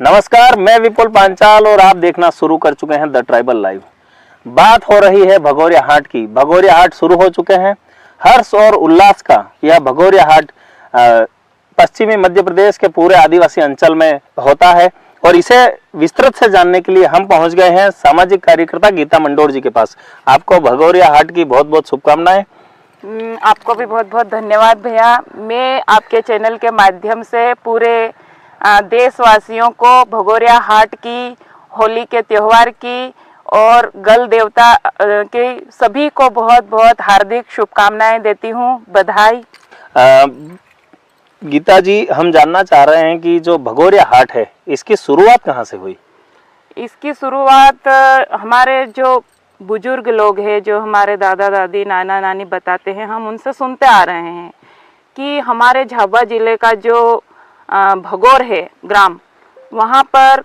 नमस्कार, मैं विपुल पांचाल और आप देखना शुरू कर चुके हैं द ट्राइबल लाइव। बात हो रही है भगोरिया हाट की। भगोरिया हाट शुरू हो चुके हैं। हर्ष और उल्लास का यह भगोरिया हाट पश्चिमी मध्य प्रदेश के पूरे आदिवासी अंचल में होता है और इसे विस्तृत से जानने के लिए हम पहुंच गए हैं सामाजिक कार्यकर्ता गीता मंडोर जी के पास। आपको भगोरिया हाट की बहुत बहुत शुभकामनाएं। आपको भी बहुत बहुत धन्यवाद भैया। मैं आपके चैनल के माध्यम से पूरे देशवासियों को भगोरिया हाट की, होली के त्यौहार की और गल देवता के सभी को बहुत बहुत हार्दिक शुभकामनाएं देती हूं, बधाई। गीता जी, हम जानना चाह रहे हैं कि जो भगोरिया हाट है इसकी शुरुआत कहाँ से हुई? इसकी शुरुआत हमारे जो बुजुर्ग लोग हैं, जो हमारे दादा दादी नाना नानी बताते हैं, हम उनसे सुनते आ रहे हैं कि हमारे झाबुआ जिले का जो भगोर है ग्राम, वहाँ पर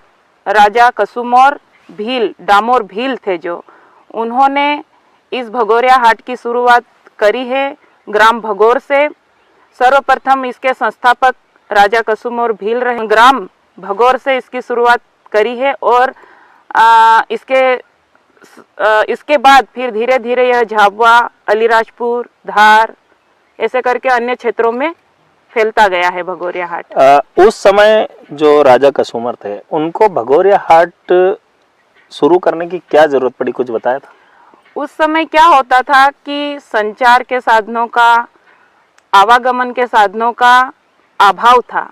राजा कसुमोर भील, डामोर भील थे जो, उन्होंने इस भगोरिया हाट की शुरुआत करी है ग्राम भगोर से। सर्वप्रथम इसके संस्थापक राजा कसुमोर भील रहे। ग्राम भगोर से इसकी शुरुआत करी है और इसके बाद फिर धीरे धीरे यह झाबुआ, अलीराजपुर, धार ऐसे करके अन्य क्षेत्रों में फैलता गया है भगोरिया हाट। उस समय जो राजा कसुमर थे उनको भगोरिया हाट शुरू करने की क्या जरूरत पड़ी, कुछ बताया था? उस समय क्या होता था कि संचार के साधनों का, आवागमन के साधनों का अभाव था।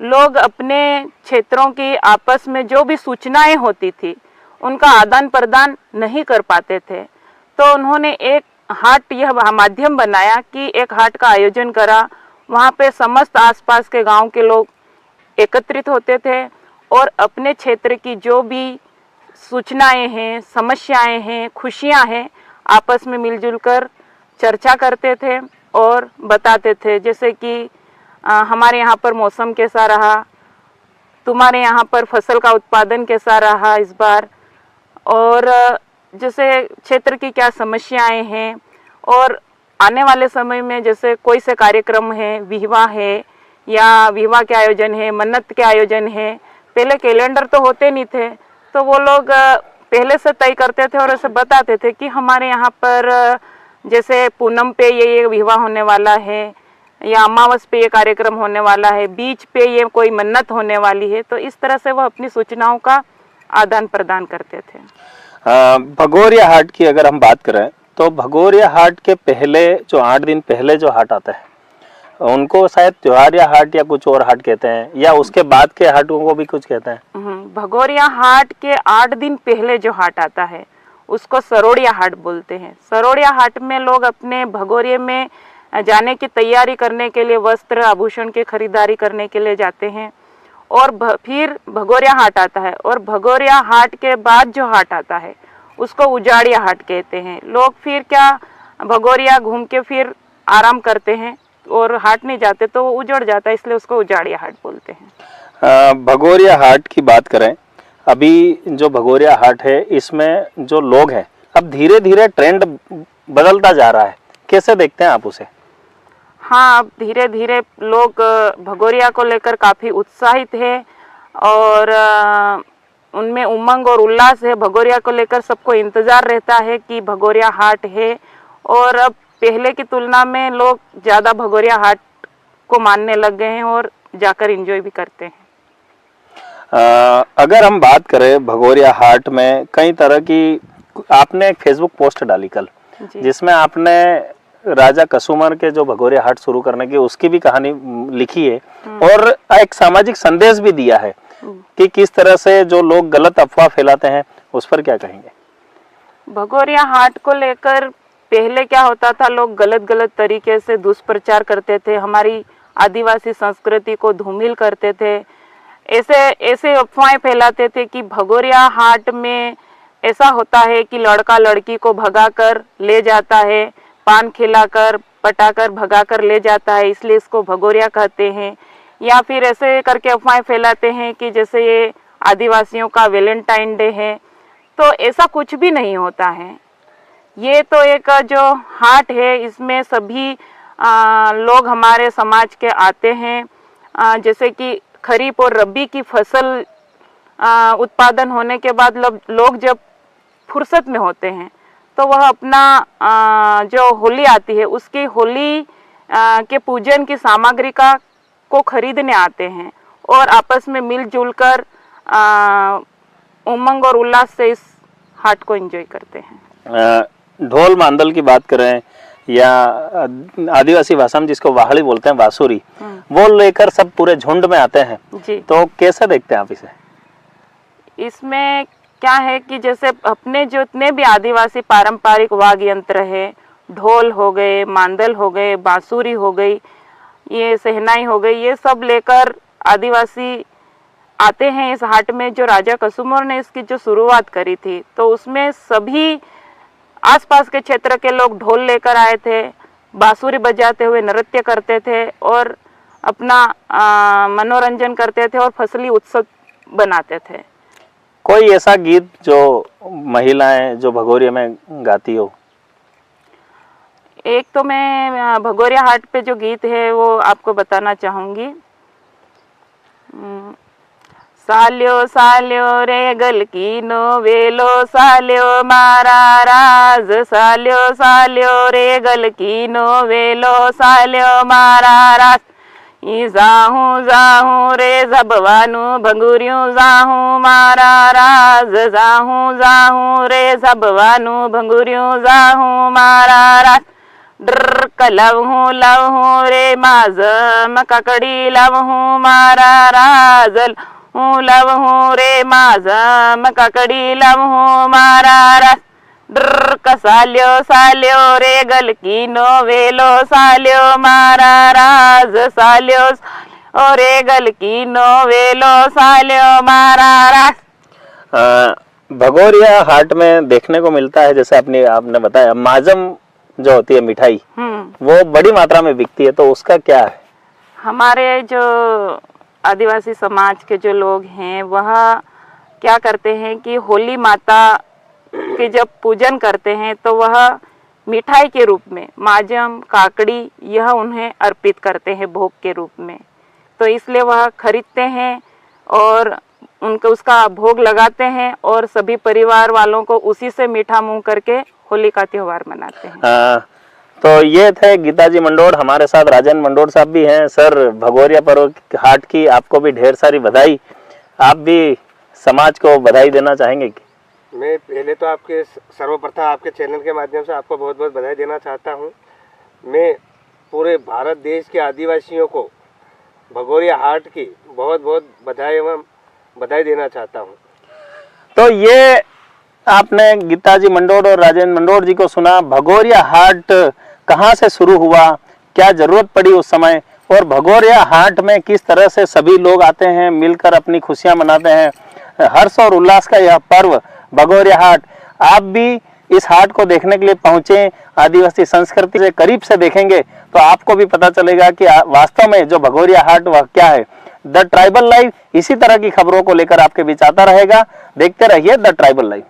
लोग अपने क्षेत्रों की आपस में जो भी सूचनाएं होती थी उनका आदान प्रदान नहीं कर पाते थे। तो उन्होंने एक हाट, यह माध्यम बनाया कि एक हाट का आयोजन करा। वहाँ पे समस्त आसपास के गांव के लोग एकत्रित होते थे और अपने क्षेत्र की जो भी सूचनाएं हैं, समस्याएं हैं, खुशियां हैं, आपस में मिलजुल कर चर्चा करते थे और बताते थे। जैसे कि हमारे यहाँ पर मौसम कैसा रहा, तुम्हारे यहाँ पर फसल का उत्पादन कैसा रहा इस बार, और जैसे क्षेत्र की क्या समस्याएं हैं, और आने वाले समय में जैसे कोई से कार्यक्रम है, विवाह है या विवाह के आयोजन है, मन्नत के आयोजन है। पहले कैलेंडर तो होते नहीं थे, तो वो लोग पहले से तय करते थे और ऐसे बताते थे कि हमारे यहाँ पर जैसे पूनम पे ये विवाह होने वाला है या अमावस पे ये कार्यक्रम होने वाला है, बीच पे ये कोई मन्नत होने वाली है। तो इस तरह से वह अपनी सूचनाओं का आदान प्रदान करते थे। भगोरिया हाट की अगर हम बात करें तो भगोरिया हाट के पहले जो 8 दिन पहले जो हाट आता है उनको शायद त्योहारिया हाट या कुछ और हाट कहते हैं, या उसके बाद के हाटों को भी कुछ कहते हैं? भगोरिया हाट के 8 दिन पहले जो हाट आता है उसको सरोड़िया हाट बोलते हैं। सरोड़िया हाट में लोग अपने भगोरिया में जाने की तैयारी करने के लिए, वस्त्र आभूषण की खरीदारी करने के लिए जाते हैं और फिर भगोरिया हाट आता है। और भगोरिया हाट के बाद जो हाट आता है उसको उजाड़िया हाट कहते हैं। लोग फिर क्या भगोरिया घूम के फिर आराम करते हैं और हाट नहीं जाते तो वो उजड़ जाता है, इसलिए उसको उजाड़िया हाट बोलते हैं। भगोरिया हाट की बात करें, अभी जो भगोरिया हाट है इसमें जो लोग हैं, अब धीरे धीरे ट्रेंड बदलता जा रहा है, कैसे देखते हैं आप उसे? हाँ, धीरे धीरे लोग भगोरिया को लेकर काफ़ी उत्साहित है और उनमें उमंग और उल्लास है। भगोरिया को लेकर सबको इंतज़ार रहता है कि भगोरिया हाट है, और अब पहले की तुलना में लोग ज़्यादा भगोरिया हाट को मानने लग गए हैं और जाकर एंजॉय भी करते हैं। अगर हम बात करें भगोरिया हाट में कई तरह की, आपने एक फेसबुक पोस्ट डाली कल जिसमें आपने राजा कसुमर के जो भगोरिया हाट शुरू करने की उसकी भी कहानी लिखी है और एक सामाजिक संदेश भी दिया है कि किस तरह से जो लोग गलत अफवाह फैलाते हैं उस पर क्या कहेंगे? भगोरिया हाट को लेकर पहले क्या होता था, लोग गलत तरीके से दुष्प्रचार करते थे, हमारी आदिवासी संस्कृति को धूमिल करते थे, ऐसे अफवाहें फैलाते थे कि भगोरिया हाट में ऐसा होता है कि लड़का लड़की को भगाकर ले जाता है, पान खिलाकर पटाकर भगाकर ले जाता है, इसलिए इसको भगोरिया कहते हैं। या फिर ऐसे करके अफवाहें फैलाते हैं कि जैसे ये आदिवासियों का वैलेंटाइन डे है, तो ऐसा कुछ भी नहीं होता है। ये तो एक जो हाट है इसमें सभी लोग हमारे समाज के आते हैं। जैसे कि खरीफ और रबी की फसल उत्पादन होने के बाद लोग जब फुर्सत में होते हैं तो वह अपना जो होली आती है उसकी होली के पूजन की सामग्री को खरीदने आते हैं और आपस में मिलजुल कर उमंग और उल्लास से इस हाट को एंजॉय करते हैं। ढोल मांदल की बात करें या आदिवासी भाषा में जिसको वाहड़ी बोलते हैं, बांसुरी, वो लेकर सब पूरे झुंड में आते हैं जी। तो कैसे देखते हैं आप इसे? इसमें क्या है कि जैसे अपने जो इतने भी आदिवासी पारंपरिक वाद्य यंत्र है, ढोल हो गए, मांदल हो गए, बांसुरी हो गई, ये सहनाई हो गई, ये सब लेकर आदिवासी आते हैं इस हाट में। जो राजा कसुमोर ने इसकी जो शुरुआत करी थी तो उसमें सभी आसपास के क्षेत्र के लोग ढोल लेकर आए थे, बांसुरी बजाते हुए नृत्य करते थे और अपना मनोरंजन करते थे और फसली उत्सव बनाते थे। कोई ऐसा गीत जो महिलाएं जो भगोरिया में गाती हो? एक तो मैं भगोरिया हाट पे जो गीत है वो आपको बताना चाहूंगी। साल्यो साल्यो रे गलकीनो वेलो साल्यो मारा राज, साल्यो साल्यो रे गलकीनो वेलो साल्यो मारा राज, ई जाहू जाहू रे जबवानु भंगुरियों जाहू मारा राज, जाहू जाहू रे जबवानु भंगुरियों जाहू मारा राज, ड्र लवहू लवहू रे माजम ककड़ी लवहू मारा राज, लवहू रे माजम ककड़ी लवहू मारा राज, ड्र साल्यो साल्यो रे गलकीनो वेलो साल्यो मारा राज, साल्यो और रे गलकीनो वेलो साल्यो मारा राज। भगोरिया हाट में देखने को मिलता है, जैसे आपने बताया, माजम जो होती है मिठाई वो बड़ी मात्रा में बिकती है, तो उसका क्या है? हमारे जो आदिवासी समाज के जो लोग हैं वह क्या करते हैं कि होली माता के जब पूजन करते हैं तो वह मिठाई के रूप में माजम काकड़ी यह उन्हें अर्पित करते हैं भोग के रूप में, तो इसलिए वह खरीदते हैं और उनको उसका भोग लगाते हैं और सभी परिवार वालों को उसी से मीठा मुंह करके होली का त्योहार मनाते हैं। तो ये थे गीताजी मंडोर, हमारे साथ राजन मंडोर साहब भी हैं। सर, भगोरिया पर्व हाट की आपको भी ढेर सारी बधाई। आप भी समाज को बधाई देना चाहेंगे? मैं पहले तो आपके सर्वप्रथम आपके चैनल के माध्यम से आपको बहुत बहुत बधाई देना चाहता हूं। मैं पूरे भारत देश के आदिवासियों को भगोरिया हाट की बहुत बहुत बधाई एवं बधाई देना चाहता हूं। तो ये आपने गीताजी मंडोर और राजेंद्र मंडोर जी को सुना। भगोरिया हाट कहाँ से शुरू हुआ, क्या जरूरत पड़ी उस समय, और भगोरिया हाट में किस तरह से सभी लोग आते हैं, मिलकर अपनी खुशियां मनाते हैं। हर्ष और उल्लास का यह पर्व भगोरिया हाट, आप भी इस हाट को देखने के लिए पहुंचे, आदिवासी संस्कृति से करीब से देखेंगे तो आपको भी पता चलेगा कि वास्तव में जो भगोरिया हाट वह क्या है। द ट्राइबल लाइव इसी तरह की खबरों को लेकर आपके बीच आता रहेगा। देखते रहिए द ट्राइबल लाइव।